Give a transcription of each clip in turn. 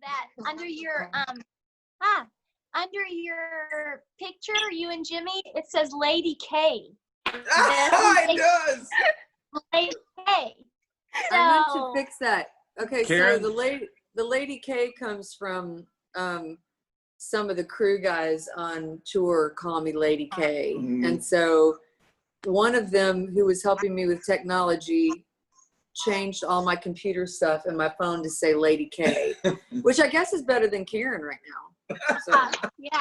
that under your under your picture, you and Jimmy, it says Lady K. It does. Lady K. So, I meant to fix that. Okay, Karen? so the Lady K comes from some of the crew guys on tour call me Lady K. Mhm. And so one of them who was helping me with technology changed all my computer stuff and my phone to say Lady K, which I guess is better than Karen right now. So, yeah.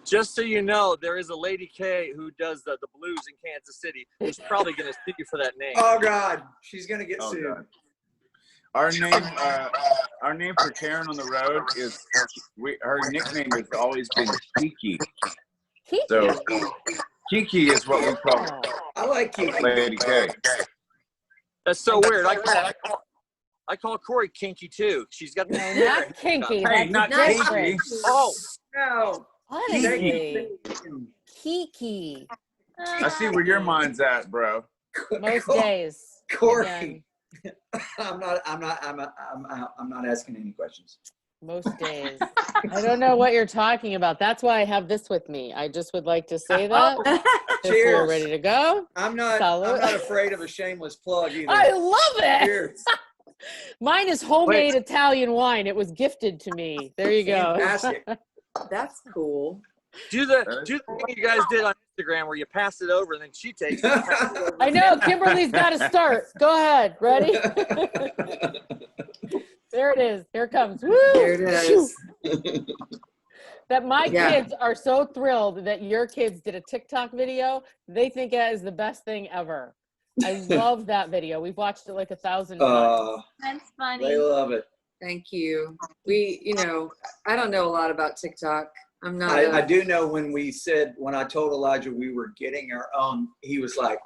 Just so you know, there is a Lady K who does the blues in Kansas City who's probably going to sue you for that name. Oh God, she's gonna get sued. God. Our name for Karen on the road is her nickname has always been Kiki. So Kiki is what we call I like Kiki. Lady K. That's so weird. I call Cory Kinky too. She's got the Not kinky. Hey, That's not different. Kinky. Oh, No. Honestly, Kiki. I see where your mind's at, bro. Most days. Cory. Again, I'm not asking any questions. most days. I don't know what you're talking about. That's why I have this with me. I just would like to say that. If we're Cheers. ready to go. I'm not afraid of a shameless plug either. I love it. Cheers. Mine is homemade Italian wine. It was gifted to me. There you go. Fantastic. that's cool. do the thing you guys did on Instagram where you pass it over and then she takes it. I know. Kimberly's got to start. Go ahead. Ready? There it is. Here it comes. Woo! There it is. That my kids are so thrilled that your kids did a TikTok video. They think it is the best thing ever. I love that video. We've watched it like 1,000 times. That's funny. They love it. Thank you. I don't know a lot about TikTok. I'm not. I do know when I told Elijah we were getting our own, he was like,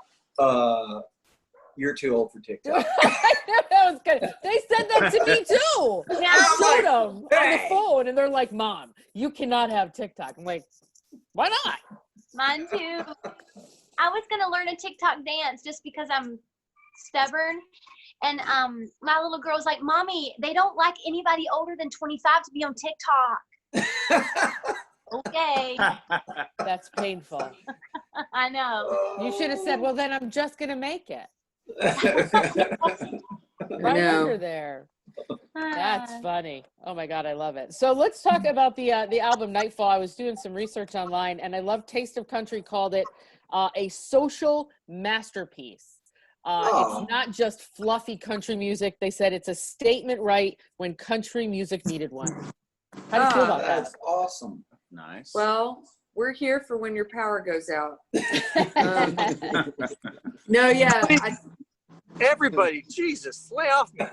you're too old for TikTok. I know that was good. They said that to me too. Yeah. I showed them on the Hey. phone and they're like, Mom, you cannot have TikTok. I'm like, why not? Mine too. I was gonna learn a TikTok dance just because I'm stubborn. And my little girl was like, Mommy, they don't like anybody older than 25 to be on TikTok. Okay. That's painful. I know. You should have said, well, then I'm just going to make it. I Right know. under there. That's funny. Oh my God, I love it. So let's talk about the album Nightfall. I was doing some research online and I love Taste of Country called it a social masterpiece. It's not just fluffy country music. They said it's a statement right when country music needed one. How do you feel about that? That's awesome. Nice. Well, we're here for when your power goes out. No, yeah. Everybody, Jesus, lay off me.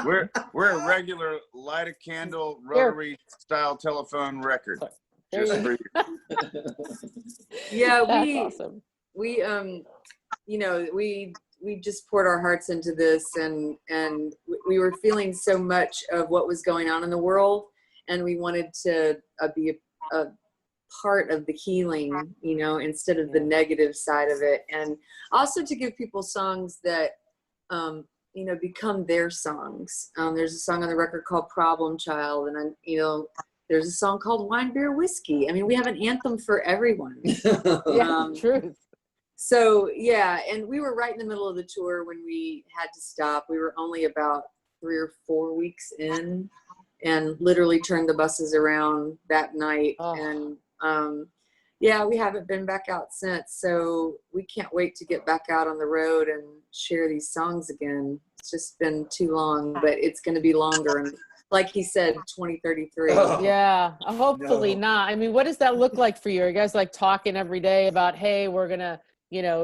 We're a regular light a candle rotary style telephone record. There Just you for you. Yeah, That's awesome. we just poured our hearts into this, and we were feeling so much of what was going on in the world, and we wanted to be a part of the healing, instead of the negative side of it, and also to give people songs that become their songs. There's a song on the record called Problem Child, and there's a song called Wine, Beer, Whiskey. I mean, we have an anthem for everyone. Yeah, truth. So yeah, and we were right in the middle of the tour when we had to stop. We were only about 3 or 4 weeks in, and literally turned the buses around that night. Oh. And we haven't been back out since. So we can't wait to get back out on the road and share these songs again. It's just been too long, but it's going to be longer. And like he said, 2033. Oh. Yeah, hopefully No. not. I mean, what does that look like for you? Are you guys like talking every day about, hey, we're going to,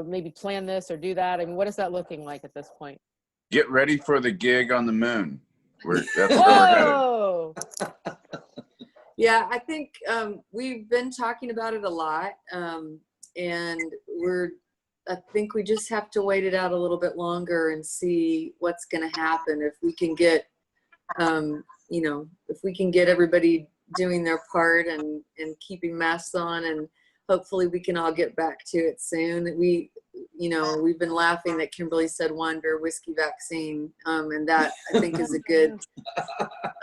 maybe plan this or do that? I mean, what is that looking like at this point? Get ready for the gig on the moon. That's where we're headed. Whoa! Yeah, I think we've been talking about it a lot, and I think we just have to wait it out a little bit longer and see what's going to happen. If we can get, if we can get everybody doing their part and keeping masks on, and hopefully we can all get back to it soon. We've been laughing that Kimberly said wine, beer, whiskey vaccine, and that I think is a good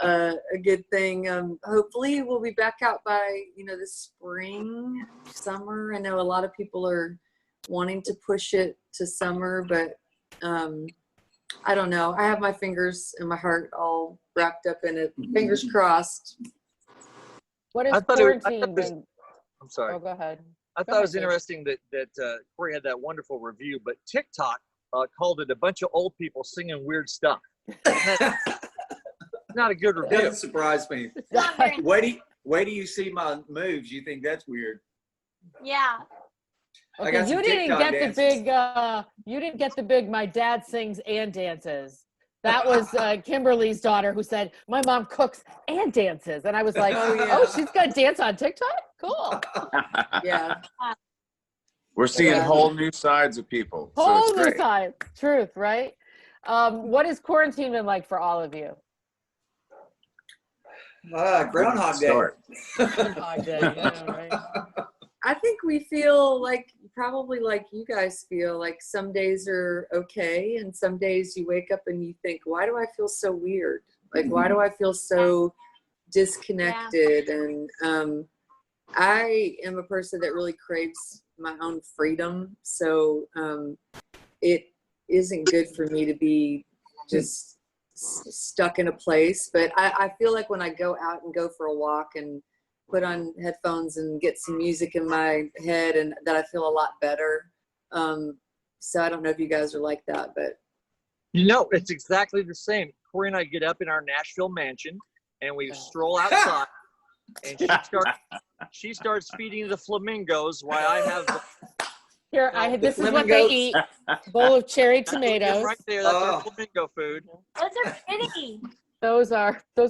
a good thing. Hopefully we'll be back out by, the spring, summer. I know a lot of people are wanting to push it to summer, but I don't know. I have my fingers and my heart all wrapped up in it. Fingers crossed. What is I thought it was- quarantine been? I'm sorry. Oh, go ahead. I thought it was interesting that Cory had that wonderful review, but TikTok called it a bunch of old people singing weird stuff. Not a good That review. doesn't surprise me. It's not very, Wait till you see my moves. You think that's weird. yeah. I got Okay, some you didn't TikTok get dances. the big. You didn't get the big. My dad sings and dances. That was Kimberly's daughter who said, "My mom cooks and dances," and I was like, Oh, yeah. "Oh, she's got dance on TikTok? Cool." Yeah. We're seeing Yeah. whole new sides of people. So Whole it's new great. side. Truth, right? What has quarantine been like for all of you? Groundhog Day. Start. Groundhog Day, yeah, right. I think we feel probably like you guys feel, like some days are okay and some days you wake up and you think, why do I feel so weird? Like, why do I feel so disconnected? And I am a person that really craves my own freedom. So it isn't good for me to be just stuck in a place. But I feel like when I go out and go for a walk and put on headphones and get some music in my head, and that I feel a lot better. So I don't know if you guys are like that, but It's exactly the same. Cory and I get up in our Nashville mansion and we stroll outside, and she starts feeding the flamingos while I have the This is what they eat. Bowl of cherry tomatoes. right there. That's our flamingo food. Those are pretty. Those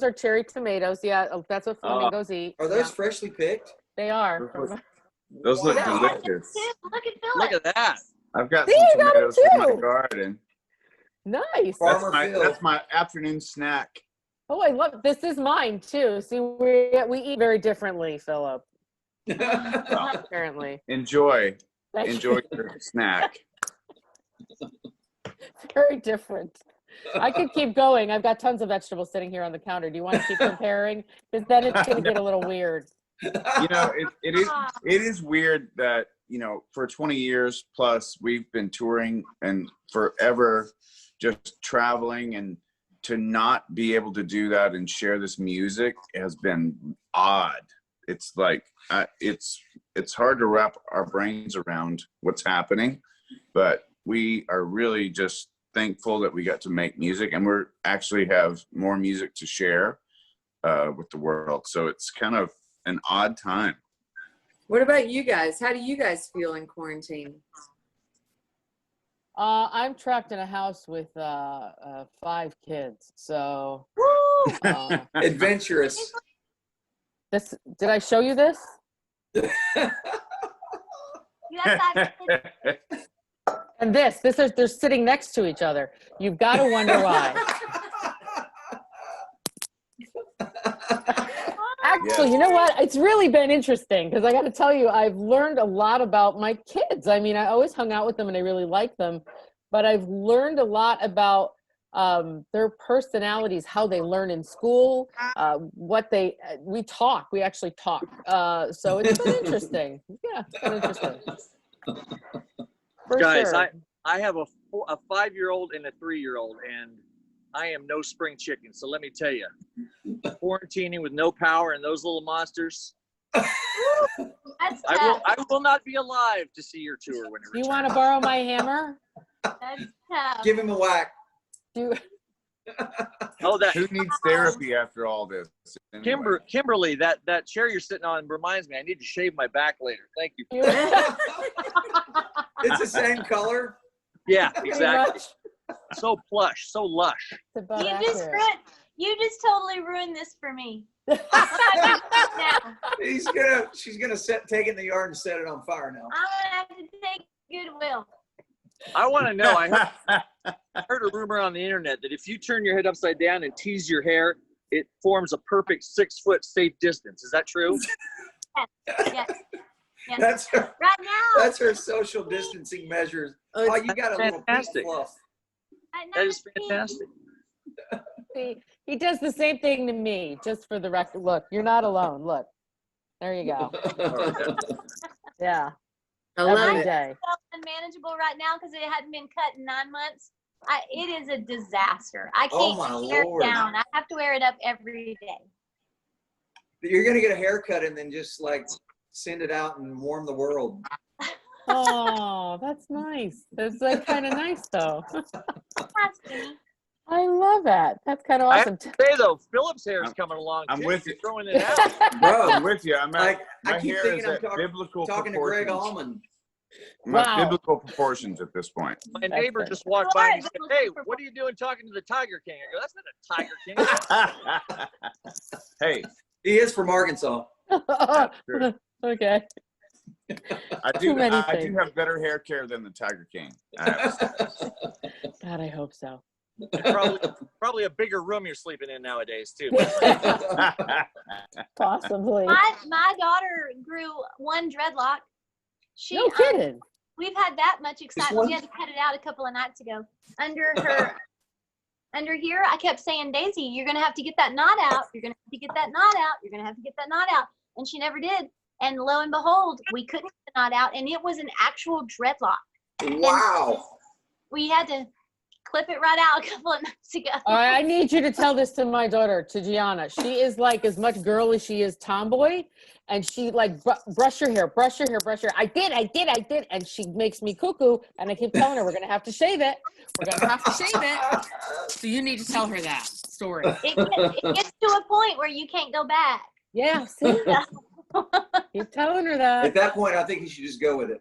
are cherry tomatoes. Yeah, that's what flamingos eat. Are those Yeah, freshly picked? they are. Those look Yeah. delicious. Look at Philip. Look at that. I've got See, some you got 'em tomatoes in my too. garden. Nice. Farmer Phil. That's my afternoon snack. Oh, I love this. Is mine too. See, we eat very differently, Philip. Apparently. Enjoy Thank your you. snack. Very different. I could keep going. I've got tons of vegetables sitting here on the counter. Do you want to keep comparing? Because then it's going to get a little weird. It is weird that, for 20 years plus, we've been touring and forever just traveling, and to not be able to do that and share this music has been odd. It's like, it's hard to wrap our brains around what's happening, but we are really just thankful that we got to make music, and we're actually have more music to share with the world. So it's kind of an odd time. what about you guys? How do you guys feel in quarantine? I'm trapped in a house with 5 kids. So Adventurous. did I show you this? You have 5 kids. And they're sitting next to each other. You've got to wonder why. Actually, you know what? It's really been interesting because I got to tell you, I've learned a lot about my kids. I mean, I always hung out with them and I really like them, but I've learned a lot about their personalities, how they learn in school, we actually talk. So it's been interesting. Yeah, it's been interesting. For Guys, sure. I have a 5-year-old and a 3-year-old, and I am no spring chicken. So let me tell you, quarantining with no power and those little monsters, That's I tough. will not be alive to see your tour when it Do you returns. want to borrow my hammer? That's tough. Give him a whack. Do Oh, that Who needs therapy after all this? Anyway. Kimberly, that chair you're sitting on reminds me I need to shave my back later. Thank you. you? It's the same color. Yeah, Pretty exactly. much. So plush, so lush. It's about accurate. You just totally ruined this for me. Now She's gonna take it in the yard and set it on fire now. I'm gonna have to take Goodwill. I want to know. I heard a rumor on the internet that if you turn your head upside down and tease your hair, it forms a perfect 6-foot safe distance. Is that true? Yes. Yes. That's her. Right now. That's her social distancing measures. Oh, you got a little pink fantastic. fluff. At That is 19, fantastic. He does the same thing to me, just for the record. Look, you're not alone. Look, there you go. Yeah, I love every it. day. It's unmanageable right now because it hadn't been cut in 9 months. It is a disaster. I Oh, can't my wear Lord. it down. I have to wear it up every day. You're gonna get a haircut and then just like send it out and warm the world. Oh, that's nice. That's like kind of nice, though. That's me. I love that. That's kind of I awesome. have to say though, Philip's hair is coming along. I'm too. with He's you. throwing it out. Bro, I'm with you. I'm at, like my I keep hair thinking is I'm at biblical talking to Greg proportions. Allman. My Wow. biblical proportions at this point. My That's neighbor funny. just walked You by are and he said, biblical "Hey, proportions. what are you doing talking to the Tiger King?" I go, "That's not a Tiger King." Hey, He is from Arkansas. that's true. Okay. I Too many do things. have better hair care than the Tiger King. I have to say. God, I hope so. Probably a bigger room you're sleeping in nowadays too. Possibly. My daughter grew one dreadlock. No kidding. We've had that much excitement. one? We had to cut it out a couple of nights ago. Under here, I kept saying, Daisy, you're gonna have to get that knot out. You're gonna have to get that knot out. You're gonna have to get that knot out. And she never did. And lo and behold, we couldn't get the knot out, and it was an actual dreadlock. Wow. We had to clip it right out a couple of nights ago. All right, I need you to tell this to my daughter, to Gianna. She is like as much girl as she is tomboy, and she like brush your hair, brush your hair, brush your hair. I did, and she makes me cuckoo, and I keep telling her we're gonna have to shave it. We're gonna have to shave it. So you need to tell her that story. It gets to a point where you can't go back. Yeah, see, keep telling her that. At that point, I think you should just go with it.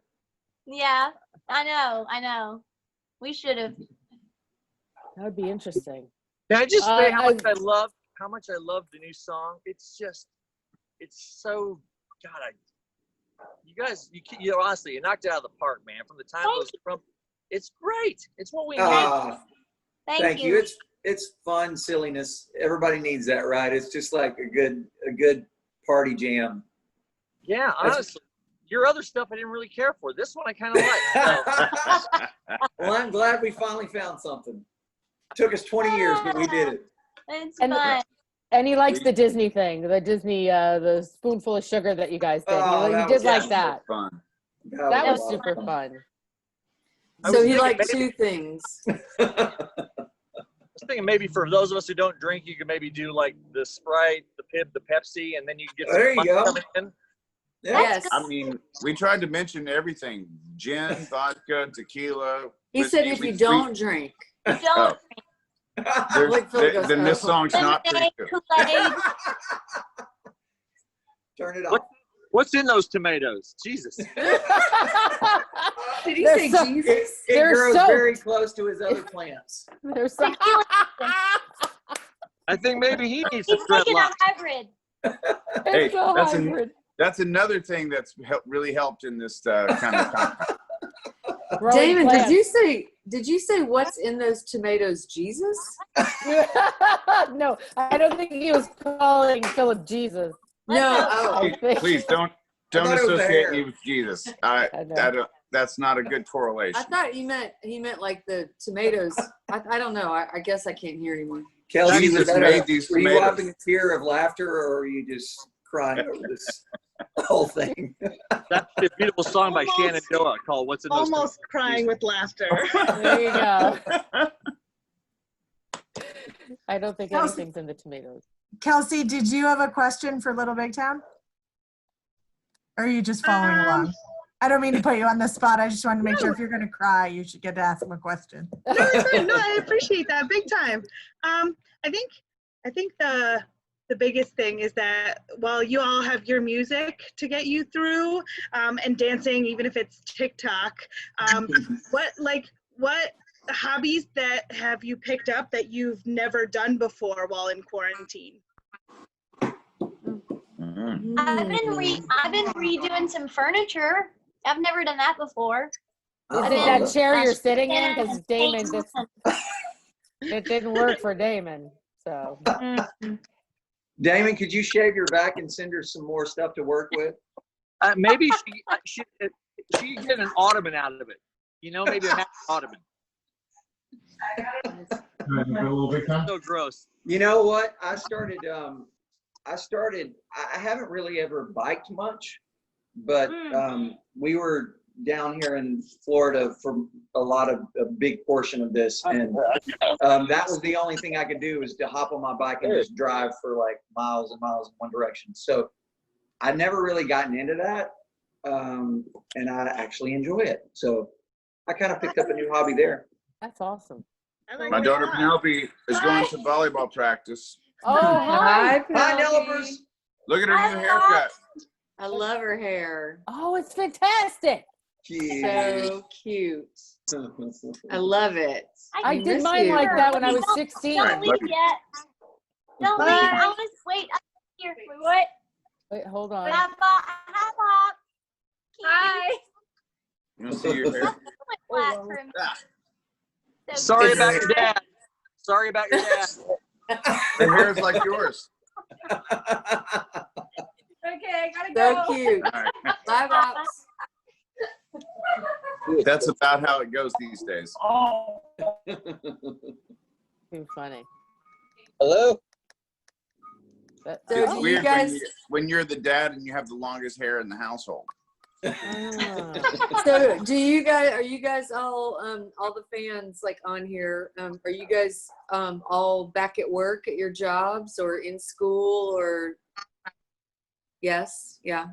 Yeah, I know. We should have. That would be interesting. Can I just say how much I- I love the new song? It's so you guys, you know, honestly, you knocked it out of the park, man. From the time it was from, it's great. It's what we need. Thank you. It's fun silliness. Everybody needs that, right? It's just like a good party jam. Yeah, honestly, your other stuff I didn't really care for. This one I kind of like. So. Well, I'm glad we finally found something. Took us 20 years, but we did it. It's And- fun. And he likes the Disney thing, the Disney, the spoonful of sugar that you guys did. Oh, he that did was like fun. that. Fun. That was a lot of super fun. I So was he thinking liked maybe- two things. I was thinking maybe for those of us who don't drink, you could maybe do like the Sprite, the Pib, the Pepsi, and then you can get some There you fun go. coming in. Yeah. Yes. I mean, we tried to mention everything: gin, vodka, tequila. He said whiskey. if you We- don't drink. Don't Oh, there's- Like Phil goes, then this "Oh." song's not pretty lemonade, good. Kool-Aid. Turn it What? off. What's in those tomatoes? Jesus. Did he They're say so- Jesus? It They're grows soaked. very close to his other plants. There's some. I think maybe he needs He's some making a dreadlocks. hybrid. Hey, It's a that's hybrid. That's another thing that's really helped in this kind of time. Growing Damon, plants. did you say what's in those tomatoes, Jesus? No, I don't think he was calling Philip Jesus. No. Oh. I think. Please don't thought it was the associate hair. me with Jesus. I know. That's not a good correlation. I thought he meant like the tomatoes. I don't know. I guess I can't hear anymore. Kelsey, Jesus was that made these were you tomatoes. having a tear of laughter, or are you just crying over this whole thing? That's a beautiful song by Almost- Shenandoah called "What's in Those Almost crying with laughter. There you go. I don't think Kelsey- anything's in the tomatoes. Kelsey, did you have a question for Little Big Town? Or are you just following along? I don't mean to put you on the spot. I just wanted to make sure if you're going to cry, you should get to ask him a question. No, it's fine. No, I appreciate that big time. I think the biggest thing is that while you all have your music to get you through, and dancing, even if it's TikTok, what hobbies that have you picked up that you've never done before while in quarantine? Mhm. I've been redoing some furniture. I've never done that before. Is it been- that chair you're sitting in? Yeah, Because Damon, it didn't work for Damon. So Damon, could you shave your back and send her some more stuff to work with? Maybe she get an ottoman out of it. You know, maybe a matching ottoman. So gross. You know what? I haven't really ever biked much, but we were down here in Florida for a big portion of this, and that was the only thing I could do, is to hop on my bike and just drive for like miles and miles in one direction. So I never really gotten into that, and I actually enjoy it. So I kind of picked up a new hobby there. That's awesome. My daughter Penelope is going to volleyball practice. Oh, hi. Hi, Nelipers. Look at her new haircut. I love her hair. Oh, it's fantastic. So cute. I love it. I did mine like that when I was 16. Don't leave yet. Don't leave. I was wait. I'm here. Wait, what? Wait, hold on. Hi, Bob. Hi. You want to see your hair? Sorry about your dad. Sorry about your dad. Her hair is like yours. Okay, gotta So go. cute. Right. Bye, Bops. That's about how it goes these days. Too funny. Hello. So It's do you weird guys? when you're the dad and you have the longest hair in the household. So do you guys? Are you guys all the fans like on here? Are you guys all back at work at your jobs or in school or? Yes. Yeah.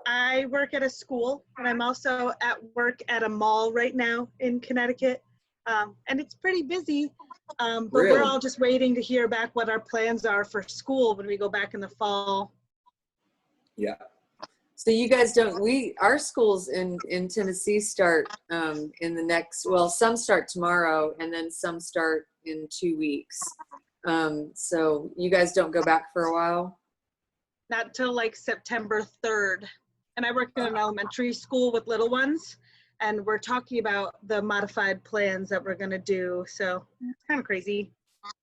I work at a school, and I'm also at work at a mall right now in Connecticut. And it's pretty busy, but Really? we're all just waiting to hear back what our plans are for school when we go back in the fall. Yeah. So you guys don't, our schools in Tennessee start in the next, well, some start tomorrow and then some start in 2 weeks. So you guys don't go back for a while? Not till like September 3rd. And I work in an elementary school with little ones, and we're talking about the modified plans that we're gonna do. So it's kind of crazy.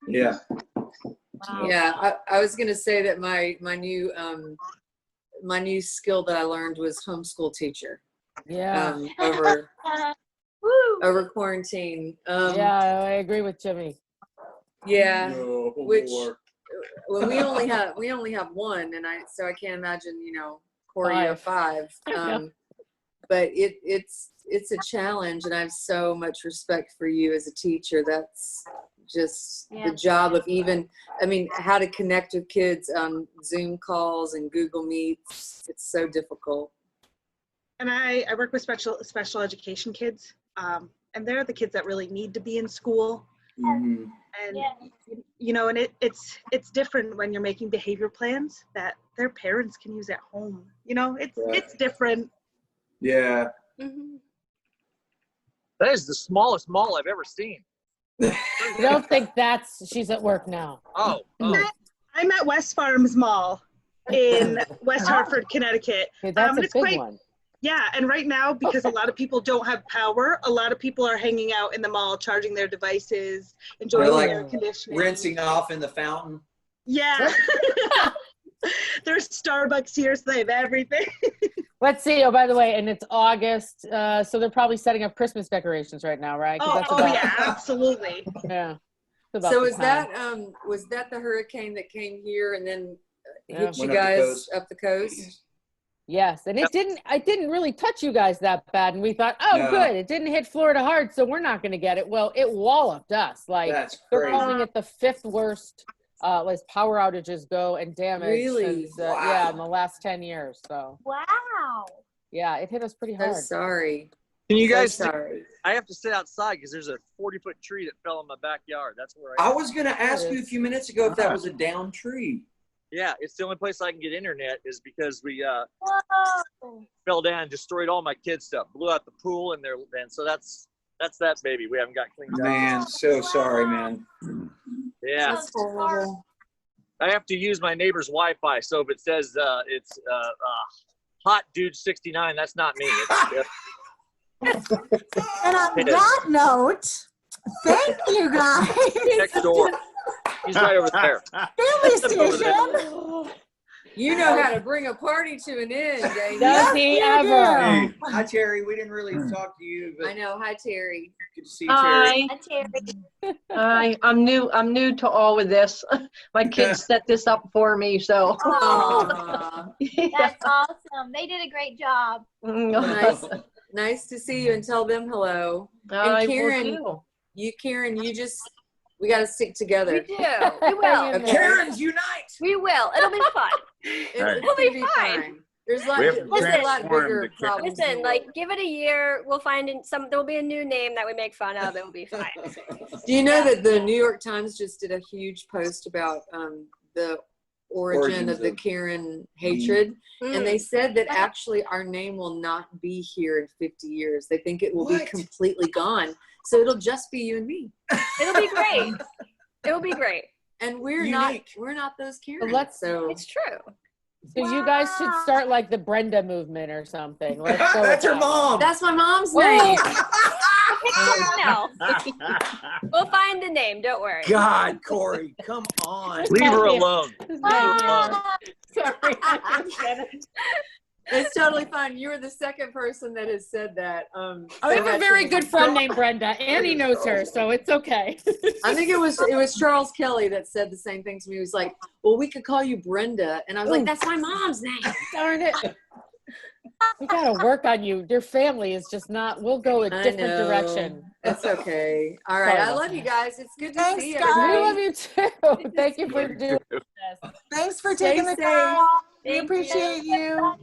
Yeah. Wow. Yeah, I was gonna say that my new skill that I learned was homeschool teacher. Yeah. Over quarantine. Yeah, I agree with Jimmy. Yeah. No Which more. well, we only have one, and so I can't imagine, Corey, you have 5. But it's a challenge, and I have so much respect for you as a teacher. That's just the job of how to connect with kids on Zoom calls and Google Meets. It's so difficult. And I work with special education kids, and they're the kids that really need to be in school. Mm-hmm. And and it's different when you're making behavior plans that their parents can use at home. It's different. Yeah. That is the smallest mall I've ever seen. I don't think she's at work now. Oh. I'm at West Farms Mall in West Hartford, Connecticut. Okay, that's a big one. Yeah, and right now, because a lot of people don't have power, a lot of people are hanging out in the mall, charging their devices, enjoying the air conditioning. Rinsing off in the fountain. Yeah. There's Starbucks here, so they have everything. Let's see. Oh, by the way, and it's August, so they're probably setting up Christmas decorations right now, right? Yeah, absolutely. Yeah. So was that the hurricane that came here and then hit you guys up the coast? Yes, and it didn't really touch you guys that bad, and we thought, good, it didn't hit Florida hard, so we're not going to get it. Well, it walloped us. Like, that's they're calling it the 5th worst as power outages go and damage. Really? Since, yeah, in the last 10 years. So. Wow. Yeah, it hit us pretty hard. I'm sorry. Can you guys? Sorry. I have to sit outside because there's a 40-foot tree that fell in my backyard. That's where I was going to ask you a few minutes ago if that was a down tree. Yeah, it's the only place I can get internet is because we Whoa. fell down and destroyed all my kids' stuff, blew out the pool, and so that's that baby. We haven't got cleaned up. Man, so sorry, man. Yeah, That's horrible. I have to use my neighbor's Wi-Fi, so if it says it's hot dude 69, that's not me. And on that note, thank you guys. Next door. He's right over there. Family station. You know how to bring a party to an end, Damon. Does he ever? Hey, Hi, Terry. We didn't really talk to you, but I know. Hi, Terry. good to see you, Terry. Hi. Terry. Hi. I'm new to all of this. My kids set this up for me, so. Aw. That's awesome. They did a great job. Nice to see you and tell them hello. I And will Karen, we got to stick together. We do. We will. Karens unite! We will. It'll be fun. Right. It'll be be fine. fine. There's We have to a lot transform bigger the problems. in Listen, the like, world. give it a year. We'll find there will be a new name that we make fun of. It will be fine. Do you know that the New York Times just did a huge post about the origin of the Karen hatred? And they said that actually our name will not be here in 50 years. They think it will be completely gone. So it'll just be you and me. It'll be great. It'll be great. And we're Unique. not those Karens. It's true. So you guys should start like the Brenda movement or something. Let's go with That's her that. mom. That's my mom's Oh. name. No. We'll find the name. Don't worry. God, Cory, come on. Leave her alone. Sorry. It's totally fine. You were the second person that has said that. I have a very good friend named Brenda, and he knows her, so it's okay. I think it was Charles Kelly that said the same thing to me. He was like, "Well, we could call you Brenda," and I was like, "That's my mom's name." Darn it. We gotta work on you. Your family is just not. We'll go a different direction. That's okay. All right. I love you guys. It's good to Thanks, see you. guys. We love you too. Thank you for doing this. Thanks for Stay taking the safe. time. We Thank appreciate you.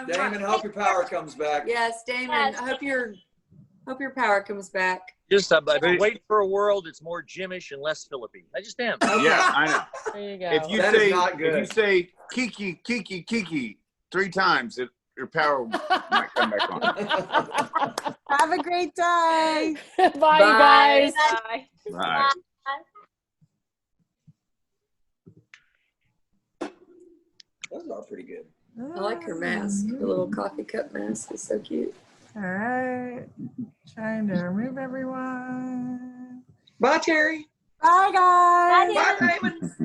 Damon, hope your power comes back. Yes, Damon. Yes. I hope your power comes back. Just I'm waiting for a world that's more Jimmish and less Philippine. I just am. Yeah, I know. There you go. If you That is say not good. if you say Kiki, Kiki, Kiki 3 times, your power might come back on. Have a great day. Bye, you guys. Bye. Right. Those are pretty good. I like her mask. Her little coffee cup mask is so cute. All right. Trying to remove everyone. Bye, Terry. Bye, guys. Bye, Bye, Damon.